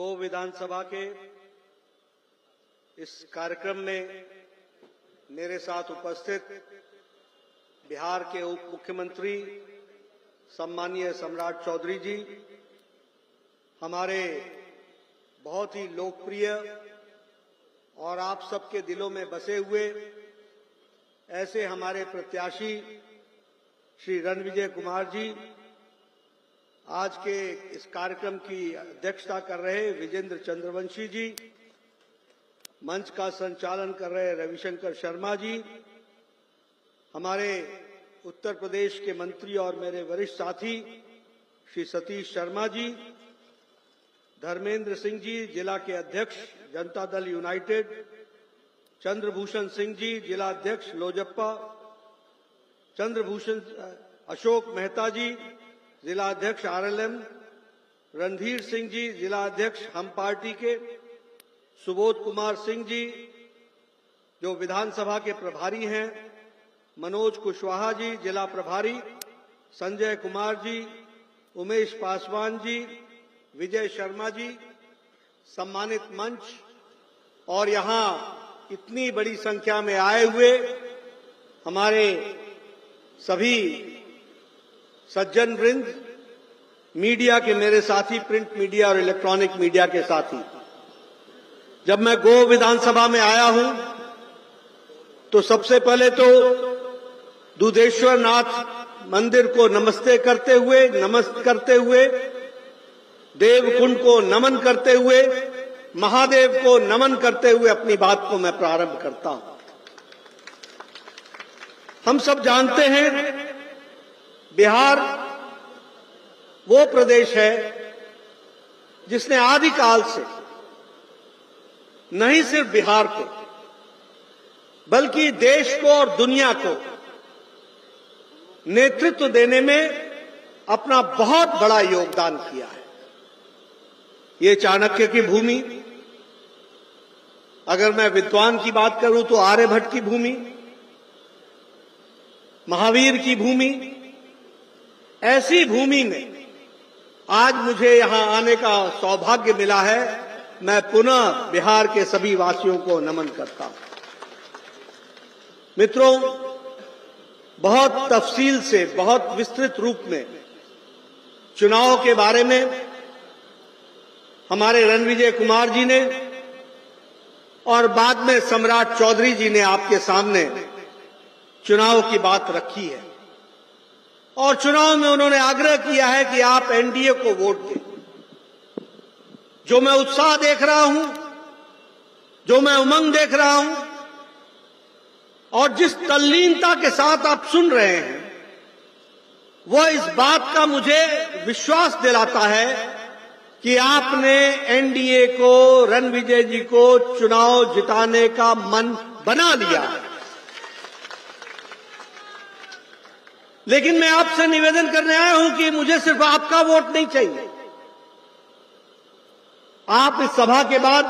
गो विधानसभा के इस कार्यक्रम में मेरे साथ उपस्थित बिहार के उप मुख्यमंत्री सम्मानीय सम्राट चौधरी जी, हमारे बहुत ही लोकप्रिय और आप सबके दिलों में बसे हुए ऐसे हमारे प्रत्याशी श्री रणविजय कुमार जी, आज के इस कार्यक्रम की अध्यक्षता कर रहे विजेंद्र चंद्रवंशी जी, मंच का संचालन कर रहे रविशंकर शर्मा जी, हमारे उत्तर प्रदेश के मंत्री और मेरे वरिष्ठ साथी श्री सतीश शर्मा जी, धर्मेंद्र सिंह जी जिला के अध्यक्ष जनता दल यूनाइटेड, चंद्रभूषण सिंह जी जिला अध्यक्ष लोजप्पा, चंद्रभूषण अशोक मेहता जी जिला अध्यक्ष आरएलएम, रणधीर सिंह जी जिला अध्यक्ष हम पार्टी के, सुबोध कुमार सिंह जी जो विधानसभा के प्रभारी हैं, मनोज कुशवाहा जी जिला प्रभारी, संजय कुमार जी, उमेश पासवान जी, विजय शर्मा जी, सम्मानित मंच और यहां इतनी बड़ी संख्या में आए हुए हमारे सभी सज्जन वृंद, मीडिया के मेरे साथी, प्रिंट मीडिया और इलेक्ट्रॉनिक मीडिया के साथी, जब मैं गो विधानसभा में आया हूं तो सबसे पहले तो दुधेश्वर नाथ मंदिर को नमस्ते करते हुए, देवकुंड को नमन करते हुए, महादेव को नमन करते हुए अपनी बात को मैं प्रारंभ करता हूं। हम सब जानते हैं बिहार वो प्रदेश है जिसने आदिकाल से नहीं सिर्फ बिहार को बल्कि देश को और दुनिया को नेतृत्व देने में अपना बहुत बड़ा योगदान किया है। ये चाणक्य की भूमि, अगर मैं विद्वान की बात करूं तो आर्यभट्ट की भूमि, महावीर की भूमि, ऐसी भूमि में आज मुझे यहां आने का सौभाग्य मिला है। मैं पुनः बिहार के सभी वासियों को नमन करता हूं। मित्रों, बहुत तफसील से, बहुत विस्तृत रूप में चुनाव के बारे में हमारे रणविजय कुमार जी ने और बाद में सम्राट चौधरी जी ने आपके सामने चुनाव की बात रखी है और चुनाव में उन्होंने आग्रह किया है कि आप एनडीए को वोट दें। जो मैं उत्साह देख रहा हूं, जो मैं उमंग देख रहा हूं और जिस तल्लीनता के साथ आप सुन रहे हैं, वह इस बात का मुझे विश्वास दिलाता है कि आपने एनडीए को, रणविजय जी को चुनाव जिताने का मन बना लिया है। लेकिन मैं आपसे निवेदन करने आया हूं कि मुझे सिर्फ आपका वोट नहीं चाहिए। आप इस सभा के बाद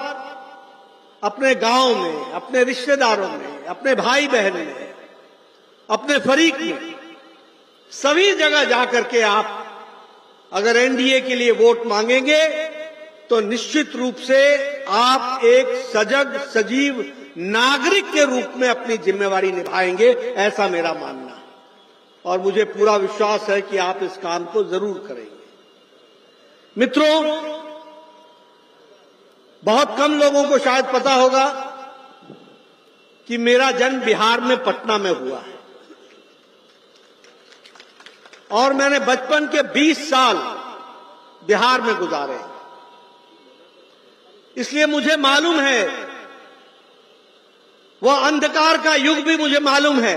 अपने गांव में, अपने रिश्तेदारों में, अपने भाई बहन में, अपने फरीक में, सभी जगह जाकर के आप अगर एनडीए के लिए वोट मांगेंगे तो निश्चित रूप से आप एक सजग, सजीव नागरिक के रूप में अपनी जिम्मेवारी निभाएंगे, ऐसा मेरा मानना है और मुझे पूरा विश्वास है कि आप इस काम को जरूर करेंगे। मित्रों, बहुत कम लोगों को शायद पता होगा कि मेरा जन्म बिहार में पटना में हुआ है और मैंने बचपन के 20 साल बिहार में गुजारे। इसलिए मुझे मालूम है, वह अंधकार का युग भी मुझे मालूम है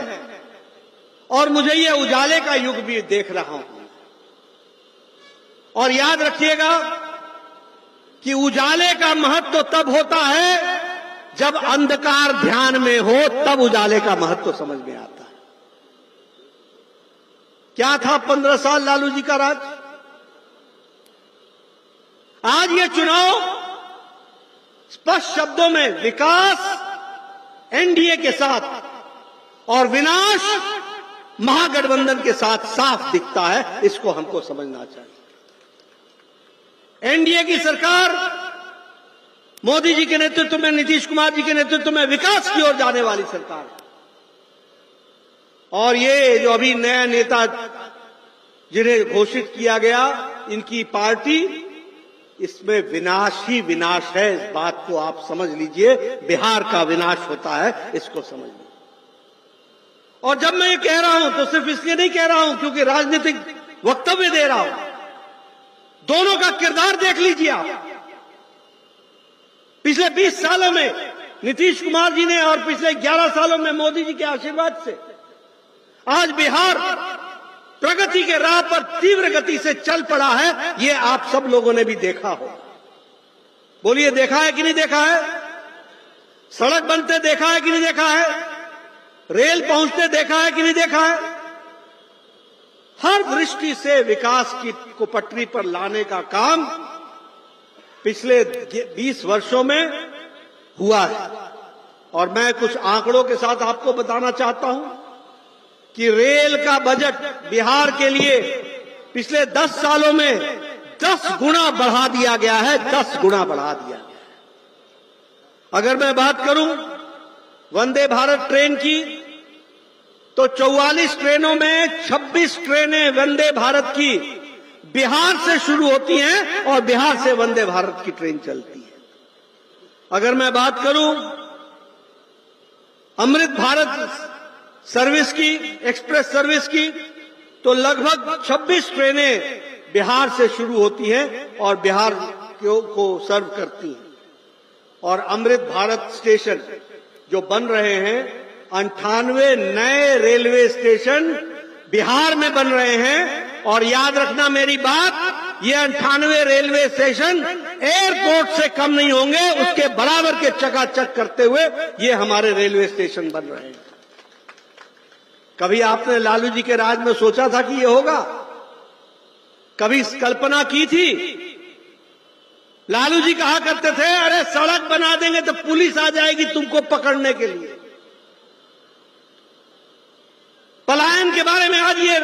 और मुझे ये उजाले का युग भी देख रहा हूं। और याद रखिएगा कि उजाले का महत्व तब होता है जब अंधकार ध्यान में हो, तब उजाले का महत्व समझ में आता है। क्या था 15 साल लालू जी का राज? आज ये चुनाव स्पष्ट शब्दों में विकास एनडीए के साथ और विनाश महागठबंधन के साथ साफ दिखता है। इसको हमको समझना चाहिए। एनडीए की सरकार मोदी जी के नेतृत्व में, नीतीश कुमार जी के नेतृत्व में विकास की ओर जाने वाली सरकार है। और ये जो अभी नया नेता जिन्हें घोषित किया गया, इनकी पार्टी, इसमें विनाश ही विनाश है। इस बात को आप समझ लीजिए, बिहार का विनाश होता है, इसको समझ लीजिए। और जब मैं ये कह रहा हूं तो सिर्फ इसलिए नहीं कह रहा हूं क्योंकि राजनीतिक वक्तव्य दे रहा हूं। दोनों का किरदार देख लीजिए आप। पिछले 20 सालों में नीतीश कुमार जी ने और पिछले 11 सालों में मोदी जी के आशीर्वाद से आज बिहार प्रगति के राह पर तीव्र गति से चल पड़ा है। ये आप सब लोगों ने भी देखा हो। बोलिए, देखा है कि नहीं देखा है? सड़क बनते देखा है कि नहीं देखा है? रेल पहुंचते देखा है कि नहीं देखा है? हर दृष्टि से विकास को पटरी पर लाने का काम पिछले 20 वर्षों में हुआ है। और मैं कुछ आंकड़ों के साथ आपको बताना चाहता हूं कि रेल का बजट बिहार के लिए पिछले 10 सालों में 10 गुना बढ़ा दिया गया है। 10 गुना बढ़ा दिया गया है। अगर मैं बात करूं वंदे भारत ट्रेन की, तो 44 ट्रेनों में 26 ट्रेनें वंदे भारत की बिहार से शुरू होती हैं और बिहार से वंदे भारत की ट्रेन चलती है। अगर मैं बात करूं अमृत भारत सर्विस की, एक्सप्रेस सर्विस की, तो लगभग 26 ट्रेनें बिहार से शुरू होती हैं और बिहार को सर्व करती हैं। और अमृत भारत स्टेशन जो बन रहे हैं, 98 नए रेलवे स्टेशन बिहार में बन रहे हैं। और याद रखना मेरी बात, ये 98 रेलवे स्टेशन एयरपोर्ट से कम नहीं होंगे, उसके बराबर के चकाचक करते हुए ये हमारे रेलवे स्टेशन बन रहे हैं। कभी आपने लालू जी के राज में सोचा था कि ये होगा? कभी कल्पना की थी? लालू जी कहा करते थे, अरे सड़क बना देंगे तो पुलिस आ जाएगी तुमको पकड़ने के लिए। पलायन के बारे में आज ये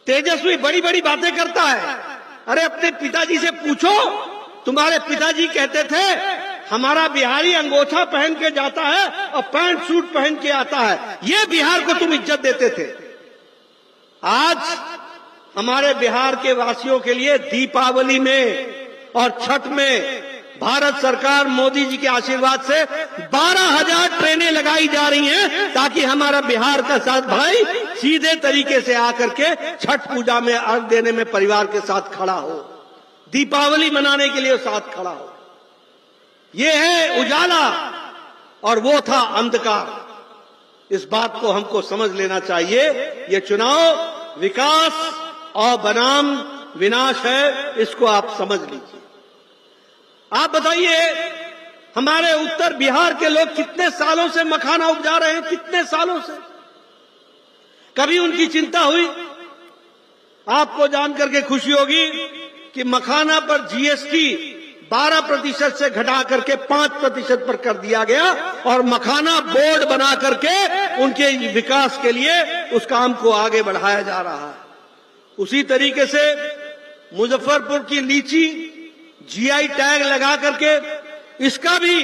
तेजस्वी बड़ी बड़ी बातें करता है। अरे अपने पिताजी से पूछो, तुम्हारे पिताजी कहते थे हमारा बिहारी अंगोछा पहन के जाता है और पैंट सूट पहन के आता है, ये बिहार को तुम इज्जत देते थे। आज हमारे बिहार के वासियों के लिए दीपावली में और छठ में भारत सरकार मोदी जी के आशीर्वाद से 12,000 ट्रेनें लगाई जा रही हैं, ताकि हमारा बिहार का साथ भाई सीधे तरीके से आकर के छठ पूजा में अर्घ देने में परिवार के साथ खड़ा हो, दीपावली मनाने के लिए साथ खड़ा हो। ये है उजाला और वो था अंधकार। इस बात को हमको समझ लेना चाहिए। ये चुनाव विकास और बनाम विनाश है, इसको आप समझ लीजिए। आप बताइए, हमारे उत्तर बिहार के लोग कितने सालों से मखाना उपजा रहे हैं? कितने सालों से? कभी उनकी चिंता हुई? आपको जानकर के खुशी होगी कि मखाना पर जीएसटी 12% से घटा करके 5% पर कर दिया गया और मखाना बोर्ड बना करके उनके विकास के लिए उस काम को आगे बढ़ाया जा रहा है। उसी तरीके से मुजफ्फरपुर की लीची जीआई टैग लगा करके इसका भी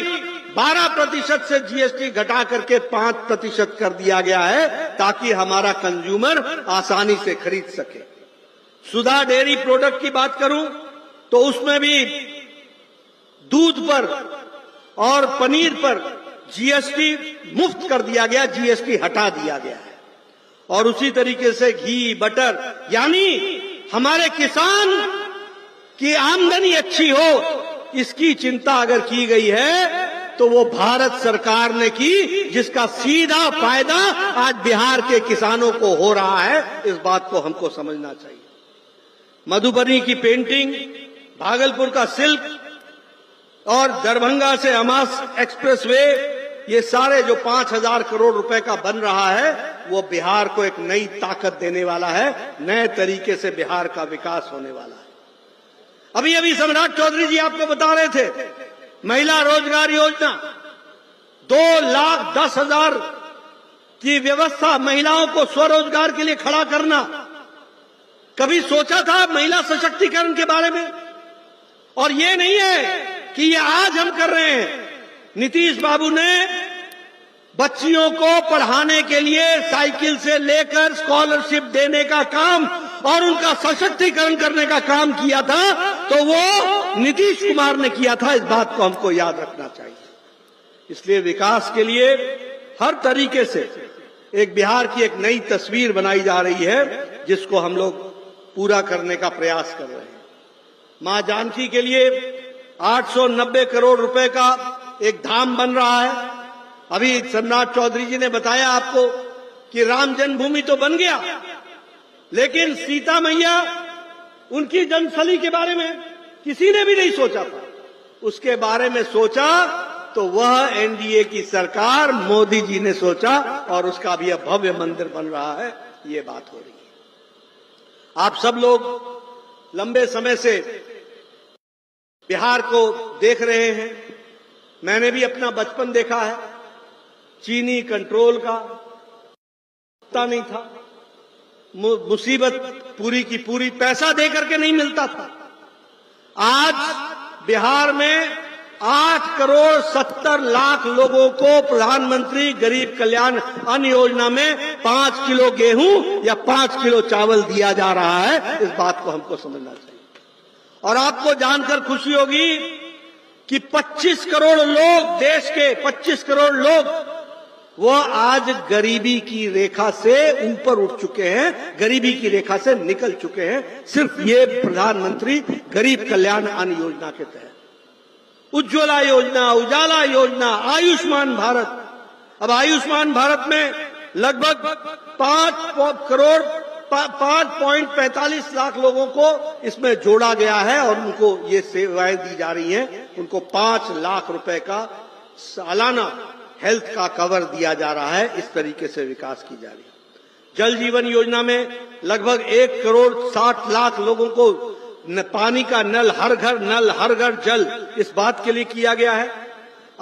12% से जीएसटी घटा करके 5% कर दिया गया है, ताकि हमारा कंज्यूमर आसानी से खरीद सके। सुधा डेयरी प्रोडक्ट की बात करूं तो उसमें भी दूध पर और पनीर पर जीएसटी मुफ्त कर दिया गया, जीएसटी हटा दिया गया है। और उसी तरीके से घी, बटर, यानी हमारे किसान की आमदनी अच्छी हो, इसकी चिंता अगर की गई है तो वो भारत सरकार ने की, जिसका सीधा फायदा आज बिहार के किसानों को हो रहा है। इस बात को हमको समझना चाहिए। मधुबनी की पेंटिंग, भागलपुर का सिल्क और दरभंगा से अमास एक्सप्रेसवे, ये सारे जो 5,000 करोड़ रुपए का बन रहा है, वो बिहार को एक नई ताकत देने वाला है। नए तरीके से बिहार का विकास होने वाला है। अभी अभी सम्राट चौधरी जी आपको बता रहे थे, महिला रोजगार योजना 2,10,000 की व्यवस्था, महिलाओं को स्वरोजगार के लिए खड़ा करना। कभी सोचा था महिला सशक्तिकरण के बारे में? और ये नहीं है कि ये आज हम कर रहे हैं। नीतीश बाबू ने बच्चियों को पढ़ाने के लिए साइकिल से लेकर स्कॉलरशिप देने का काम और उनका सशक्तिकरण करने का काम किया था, तो वो नीतीश कुमार ने किया था। इस बात को हमको याद रखना चाहिए। इसलिए विकास के लिए हर तरीके से एक बिहार की एक नई तस्वीर बनाई जा रही है, जिसको हम लोग पूरा करने का प्रयास कर रहे हैं। मां जानकी के लिए 890 करोड़ रुपए का एक धाम बन रहा है। अभी सम्राट चौधरी जी ने बताया आपको कि राम जन्मभूमि तो बन गया, लेकिन सीता मैया, उनकी जन्मस्थली के बारे में किसी ने भी नहीं सोचा था। उसके बारे में सोचा तो वह एनडीए की सरकार मोदी जी ने सोचा, और उसका भी अब भव्य मंदिर बन रहा है। ये बात हो रही है। आप सब लोग लंबे समय से बिहार को देख रहे हैं। मैंने भी अपना बचपन देखा है। चीनी कंट्रोल का पता नहीं था, मुसीबत पूरी की पूरी पैसा दे करके नहीं मिलता था। आज बिहार में 8,70,00,000 लोगों को प्रधानमंत्री गरीब कल्याण अन्न योजना में 5 किलो गेहूं या 5 किलो चावल दिया जा रहा है। इस बात को हमको समझना चाहिए। और आपको जानकर खुशी होगी कि 25 करोड़ लोग, देश के 25 करोड़ लोग, वो आज गरीबी की रेखा से ऊपर उठ चुके हैं, गरीबी की रेखा से निकल चुके हैं, सिर्फ ये प्रधानमंत्री गरीब कल्याण अन्न योजना के तहत। उज्ज्वला योजना, उजाला योजना, आयुष्मान भारत। अब आयुष्मान भारत में लगभग 5.45 लाख लोगों को इसमें जोड़ा गया है और उनको ये सेवाएं दी जा रही हैं। उनको 5 लाख रुपए का सालाना हेल्थ का कवर दिया जा रहा है। इस तरीके से विकास की जा रही है। जल जीवन योजना में लगभग 1,60,00,000 लोगों को पानी का नल हर घर जल, इस बात के लिए किया गया है।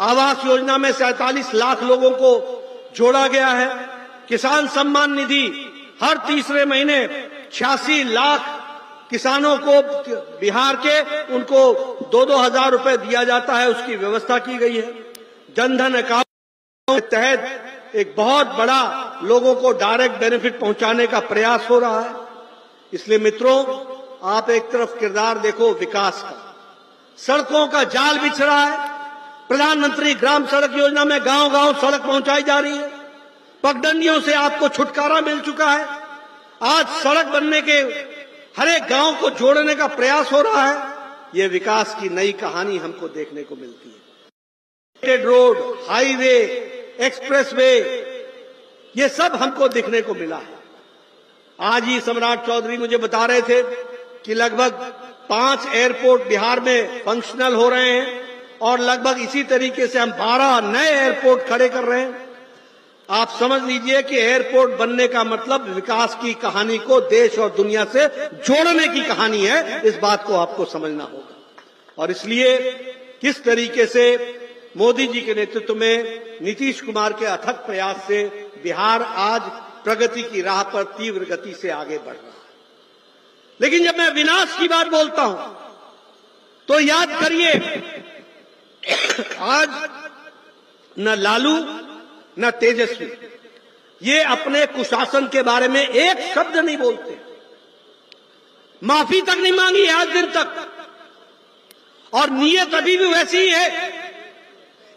आवास योजना में 47 लाख लोगों को जोड़ा गया है। किसान सम्मान निधि हर तीसरे महीने 86 लाख किसानों को बिहार के, उनको 2-2 हजार रुपए दिया जाता है, उसकी व्यवस्था की गई है। जनधन अकाउंट के तहत एक बहुत बड़ा लोगों को डायरेक्ट बेनिफिट पहुंचाने का प्रयास हो रहा है। इसलिए मित्रों, आप एक तरफ किरदार देखो विकास का, सड़कों का जाल बिछ रहा है। प्रधानमंत्री ग्राम सड़क योजना में गांव-गांव सड़क पहुंचाई जा रही है। पगडंडियों से आपको छुटकारा मिल चुका है। आज सड़क बनने के हर एक गांव को जोड़ने का प्रयास हो रहा है। ये विकास की नई कहानी हमको देखने को मिलती है। रोड, हाईवे, एक्सप्रेसवे, ये सब हमको देखने को मिला है। आज ही सम्राट चौधरी मुझे बता रहे थे कि लगभग 5 एयरपोर्ट बिहार में फंक्शनल हो रहे हैं और लगभग इसी तरीके से हम 12 नए एयरपोर्ट खड़े कर रहे हैं। आप समझ लीजिए कि एयरपोर्ट बनने का मतलब विकास की कहानी को देश और दुनिया से जोड़ने की कहानी है। इस बात को आपको समझना होगा। और इसलिए किस तरीके से मोदी जी के नेतृत्व में, नीतीश कुमार के अथक प्रयास से बिहार आज प्रगति की राह पर तीव्र गति से आगे बढ़ रहा है। लेकिन जब मैं विनाश की बात बोलता हूं तो याद करिए, आज न लालू न तेजस्वी ये अपने कुशासन के बारे में एक शब्द नहीं बोलते, माफी तक नहीं मांगी आज दिन तक, और नीयत अभी भी वैसी ही है।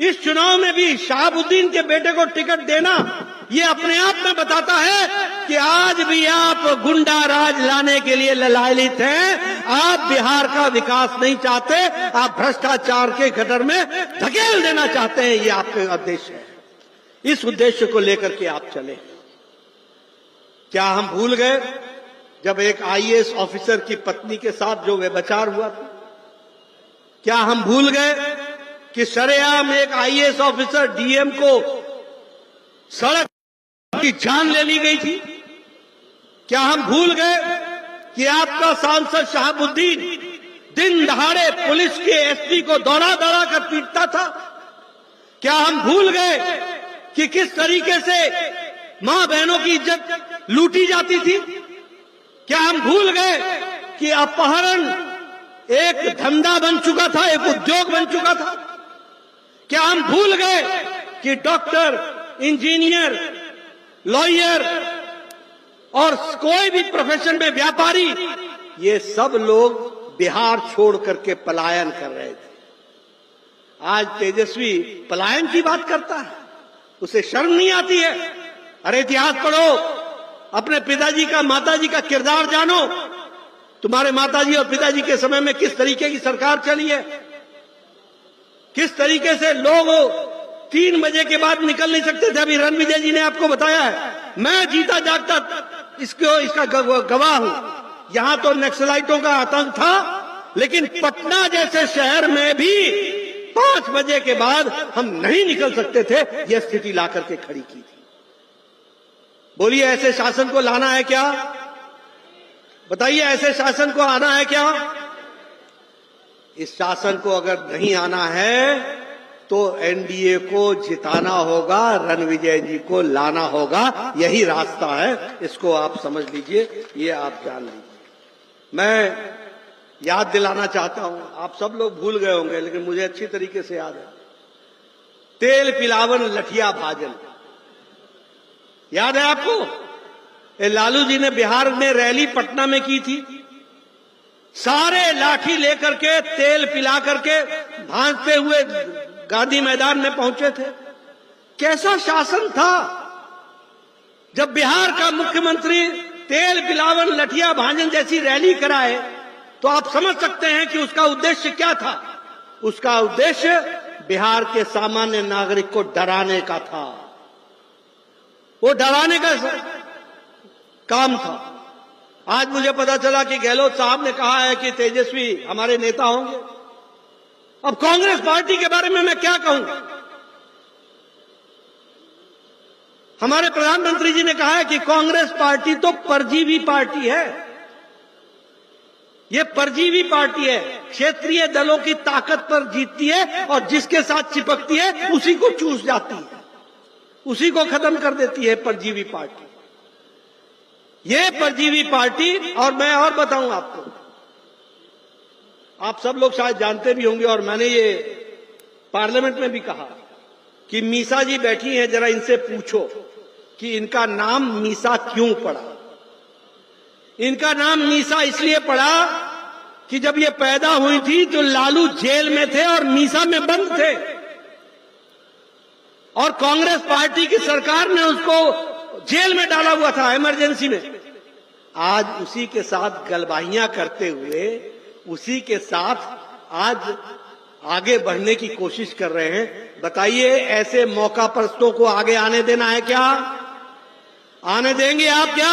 इस चुनाव में भी शहाबुद्दीन के बेटे को टिकट देना ये अपने आप में बताता है कि आज भी आप गुंडा राज लाने के लिए ललायित हैं। आप बिहार का विकास नहीं चाहते, आप भ्रष्टाचार के गटर में धकेल देना चाहते हैं। ये आपका उद्देश्य है। इस उद्देश्य को लेकर के आप चले। क्या हम भूल गए जब एक आईएएस ऑफिसर की पत्नी के साथ जो व्यभिचार हुआ था? क्या हम भूल गए कि सरेआम एक आईएएस ऑफिसर डीएम को सड़क की जान ले ली गई थी? क्या हम भूल गए कि आपका सांसद शहाबुद्दीन दिन दहाड़े पुलिस के एसपी को दौड़ा दौड़ा कर पीटता था? क्या हम भूल गए कि किस तरीके से मां बहनों की इज्जत लूटी जाती थी? क्या हम भूल गए कि अपहरण एक धंधा बन चुका था, एक उद्योग बन चुका था। क्या हम भूल गए कि डॉक्टर, इंजीनियर, लॉयर और कोई भी प्रोफेशन में व्यापारी, ये सब लोग बिहार छोड़ करके पलायन कर रहे थे। आज तेजस्वी पलायन की बात करता है, उसे शर्म नहीं आती है? अरे इतिहास पढ़ो, अपने पिताजी का, माताजी का किरदार जानो। तुम्हारे माताजी और पिताजी के समय में किस तरीके की सरकार चली है, किस तरीके से लोग 3 बजे के बाद निकल नहीं सकते थे। अभी रणविजय जी ने आपको बताया है, मैं जीता जागता इसका गवाह हूं। यहां तो नक्सलाइटों का आतंक था, लेकिन पटना जैसे शहर में भी 5 बजे के बाद हम नहीं निकल सकते थे। यह स्थिति ला करके खड़ी की थी। बोलिए, ऐसे शासन को लाना है क्या? बताइए, ऐसे शासन को आना है क्या? इस शासन को अगर नहीं आना है तो एनडीए को जिताना होगा, रणविजय जी को लाना होगा। यही रास्ता है, इसको आप समझ लीजिए, ये आप जान लीजिए। मैं याद दिलाना चाहता हूं, आप सब लोग भूल गए होंगे, लेकिन मुझे अच्छी तरीके से याद है। तेल पिलावन लठिया भाजन, याद है आपको? लालू जी ने बिहार में रैली पटना में की थी। सारे लाठी लेकर के, तेल पिला करके भांजते हुए गांधी मैदान में पहुंचे थे। कैसा शासन था? जब बिहार का मुख्यमंत्री तेल पिलावन लठिया भांजन जैसी रैली कराए, तो आप समझ सकते हैं कि उसका उद्देश्य क्या था। उसका उद्देश्य बिहार के सामान्य नागरिक को डराने का था। वो डराने का काम था। आज मुझे पता चला कि गहलोत साहब ने कहा है कि तेजस्वी हमारे नेता होंगे। अब कांग्रेस पार्टी के बारे में मैं क्या कहूं? हमारे प्रधानमंत्री जी ने कहा है कि कांग्रेस पार्टी तो परजीवी पार्टी है। ये परजीवी पार्टी है, क्षेत्रीय दलों की ताकत पर जीतती है और जिसके साथ चिपकती है उसी को चूस जाती है, उसी को खत्म कर देती है परजीवी पार्टी। ये परजीवी पार्टी, और मैं और बताऊं आपको, आप सब लोग शायद जानते भी होंगे, और मैंने ये पार्लियामेंट में भी कहा कि मीसा जी बैठी हैं, जरा इनसे पूछो कि इनका नाम मीसा क्यों पड़ा। इनका नाम मीसा इसलिए पड़ा कि जब ये पैदा हुई थी तो लालू जेल में थे और मीसा में बंद थे, और कांग्रेस पार्टी की सरकार ने उसको जेल में डाला हुआ था, इमरजेंसी में। आज उसी के साथ गलबाहियां करते हुए, उसी के साथ आज आगे बढ़ने की कोशिश कर रहे हैं। बताइए, ऐसे मौका परस्तों को आगे आने देना है क्या? आने देंगे आप क्या?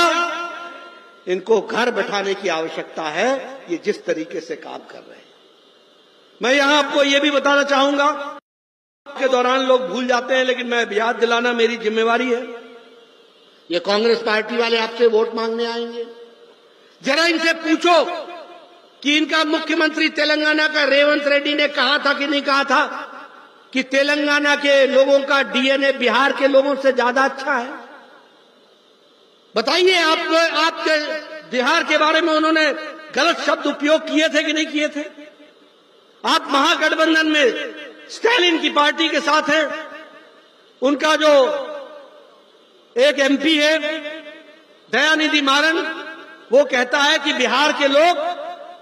इनको घर बैठाने की आवश्यकता है, ये जिस तरीके से काम कर रहे हैं। मैं यहां आपको ये भी बताना चाहूंगा, के दौरान लोग भूल जाते हैं, लेकिन मैं याद दिलाना मेरी जिम्मेवारी है। ये कांग्रेस पार्टी वाले आपसे वोट मांगने आएंगे, जरा इनसे पूछो कि इनका मुख्यमंत्री तेलंगाना का रेवंत रेड्डी ने कहा था कि नहीं कहा था कि तेलंगाना के लोगों का डीएनए बिहार के लोगों से ज्यादा अच्छा है। बताइए, आपके बिहार के बारे में उन्होंने गलत शब्द उपयोग किए थे कि नहीं किए थे? आप महागठबंधन में स्टालिन की पार्टी के साथ हैं। उनका जो एक एमपी है दयानिधि मारन, वो कहता है कि बिहार के लोग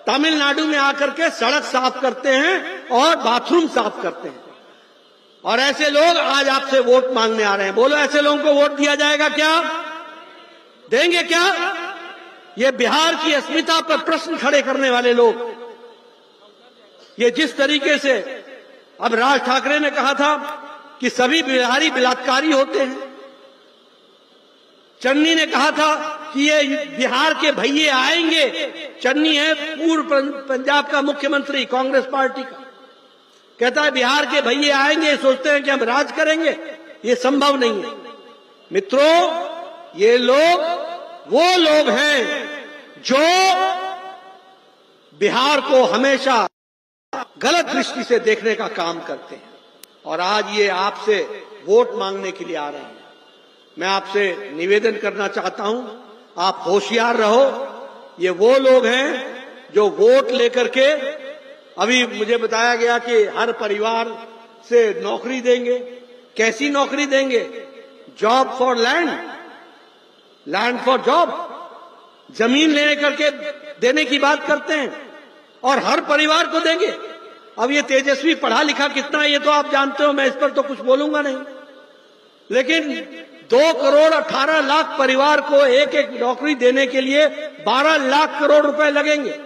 तमिलनाडु में आकर के सड़क साफ करते हैं और बाथरूम साफ करते हैं, और ऐसे लोग आज आपसे वोट मांगने आ रहे हैं। बोलो, ऐसे लोगों को वोट दिया जाएगा क्या? देंगे क्या? ये बिहार की अस्मिता पर प्रश्न खड़े करने वाले लोग, ये जिस तरीके से अब राज ठाकरे ने कहा था कि सभी बिहारी बलात्कारी होते हैं, चन्नी ने कहा था कि ये बिहार के भैये आएंगे। चन्नी है पूर्व पंजाब का मुख्यमंत्री कांग्रेस पार्टी का, कहता है बिहार के भैये आएंगे, सोचते हैं कि हम राज करेंगे। ये संभव नहीं है मित्रों। ये लोग वो लोग हैं जो बिहार को हमेशा गलत दृष्टि से देखने का काम करते हैं, और आज ये आपसे वोट मांगने के लिए आ रहे हैं। मैं आपसे निवेदन करना चाहता हूं, आप होशियार रहो। ये वो लोग हैं जो वोट लेकर के अभी मुझे बताया गया कि हर परिवार से नौकरी देंगे। कैसी नौकरी देंगे? Job for land, land for job, जमीन लेने करके देने की बात करते हैं और हर परिवार को देंगे। अब ये तेजस्वी पढ़ा लिखा कितना है ये तो आप जानते हो, मैं इस पर तो कुछ बोलूंगा नहीं, लेकिन 2,18,00,000 परिवार को एक एक नौकरी देने के लिए 12 लाख करोड़ रुपए लगेंगे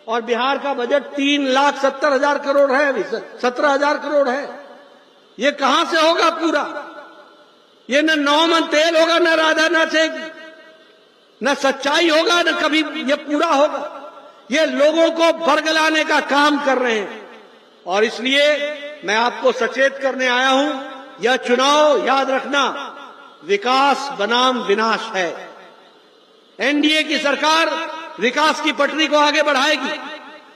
और बिहार का बजट 3,70,000 करोड़ है, अभी 17,000 करोड़ है। ये कहां से होगा पूरा? ये न 9 मन तेल होगा, न राधा नाचेगी, न सच्चाई होगा, न कभी ये पूरा होगा। ये लोगों को बरगलाने का काम कर रहे हैं और इसलिए मैं आपको सचेत करने आया हूं, यह चुनाव याद रखना विकास बनाम विनाश है। एनडीए की सरकार विकास की पटरी को आगे बढ़ाएगी।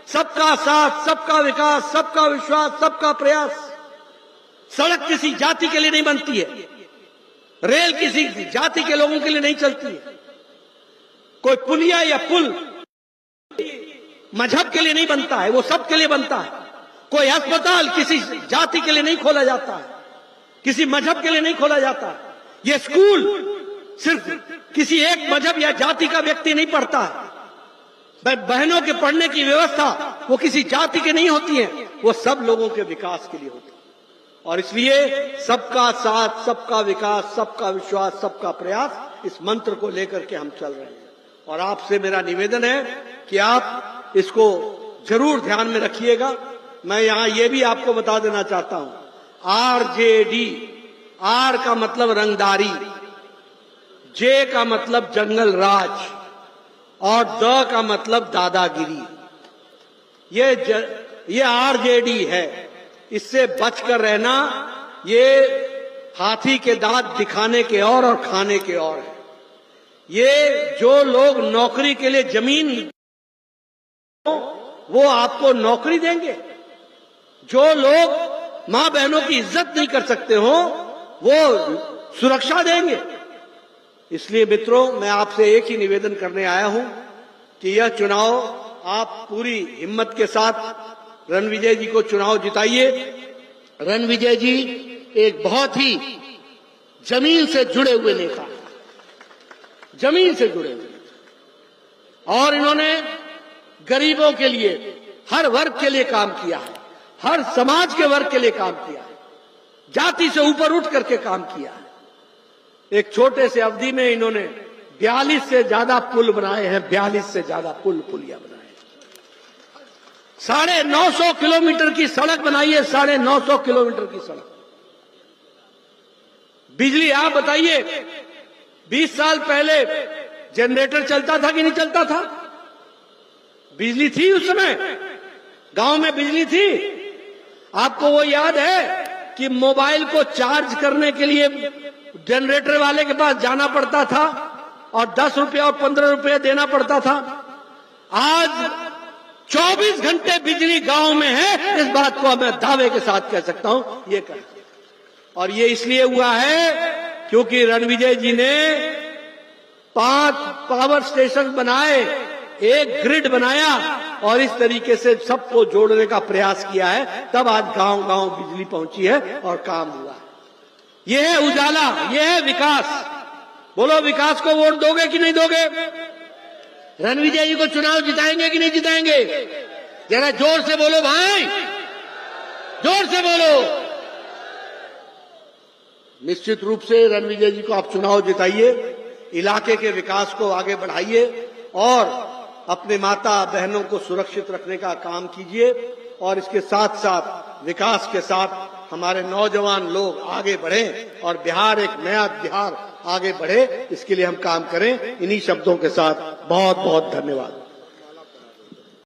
सबका साथ, सबका विकास, सबका विश्वास, सबका प्रयास। सड़क किसी जाति के लिए नहीं बनती है, रेल किसी जाति के लोगों के लिए नहीं चलती है, कोई पुलिया या पुल मजहब के लिए नहीं बनता है, वो सबके लिए बनता है। कोई अस्पताल किसी जाति के लिए नहीं खोला जाता है, किसी मजहब के लिए नहीं खोला जाता। ये स्कूल सिर्फ किसी एक मजहब या जाति का व्यक्ति नहीं पढ़ता है। बहनों के पढ़ने की व्यवस्था वो किसी जाति की नहीं होती है, वो सब लोगों के विकास के लिए होती है। और इसलिए सबका साथ, सबका विकास, सबका विश्वास, सबका प्रयास, इस मंत्र को लेकर के हम चल रहे हैं। और आपसे मेरा निवेदन है कि आप इसको जरूर ध्यान में रखिएगा। मैं यहां ये भी आपको बता देना चाहता हूं, आरजेडी, आर का मतलब रंगदारी, जे का मतलब जंगल राज और द का मतलब दादागिरी। ये आरजेडी है, इससे बचकर रहना। ये हाथी के दांत दिखाने के और खाने के और है। ये जो लोग नौकरी के लिए जमीन, वो आपको नौकरी देंगे। जो लोग मां बहनों की इज्जत नहीं कर सकते हो, वो सुरक्षा देंगे। इसलिए मित्रों, मैं आपसे एक ही निवेदन करने आया हूं कि यह चुनाव आप पूरी हिम्मत के साथ रणविजय जी को चुनाव जिताइए। रणविजय जी एक बहुत ही जमीन से जुड़े हुए नेता, जमीन से जुड़े हुए, और इन्होंने गरीबों के लिए, हर वर्ग के लिए काम किया है, हर समाज के वर्ग के लिए काम किया है, जाति से ऊपर उठ करके काम किया है। एक छोटे से अवधि में इन्होंने 42 से ज्यादा पुल बनाए हैं, 42 से ज्यादा पुलिया बनाए, 950 किलोमीटर की सड़क बनाई है, 950 किलोमीटर की सड़क। बिजली आप बताइए, 20 साल पहले जनरेटर चलता था कि नहीं चलता था? बिजली थी उस समय, गांव में बिजली थी। आपको वो याद है कि मोबाइल को चार्ज करने के लिए जनरेटर वाले के पास जाना पड़ता था और 10 रुपया और 15 रुपया देना पड़ता था। आज 24 घंटे बिजली गांव में है, इस बात को मैं दावे के साथ कह सकता हूं। ये कर, और ये इसलिए हुआ है क्योंकि रणविजय जी ने 5 पावर स्टेशन बनाए, एक ग्रिड बनाया और इस तरीके से सबको जोड़ने का प्रयास किया है। तब आज गांव गांव बिजली पहुंची है और काम हुआ है। यह है उजाला, यह है विकास। बोलो, विकास को वोट दोगे कि नहीं दोगे? रणविजय जी को चुनाव जिताएंगे कि नहीं जिताएंगे? जरा जोर से बोलो भाई, जोर से बोलो। निश्चित रूप से रणविजय जी को आप चुनाव जिताइए, इलाके के विकास को आगे बढ़ाइए और अपने माता बहनों को सुरक्षित रखने का काम कीजिए। और इसके साथ साथ विकास के साथ हमारे नौजवान लोग आगे बढ़ें और बिहार एक नया बिहार आगे बढ़े, इसके लिए हम काम करें। इन्हीं शब्दों के साथ बहुत बहुत धन्यवाद।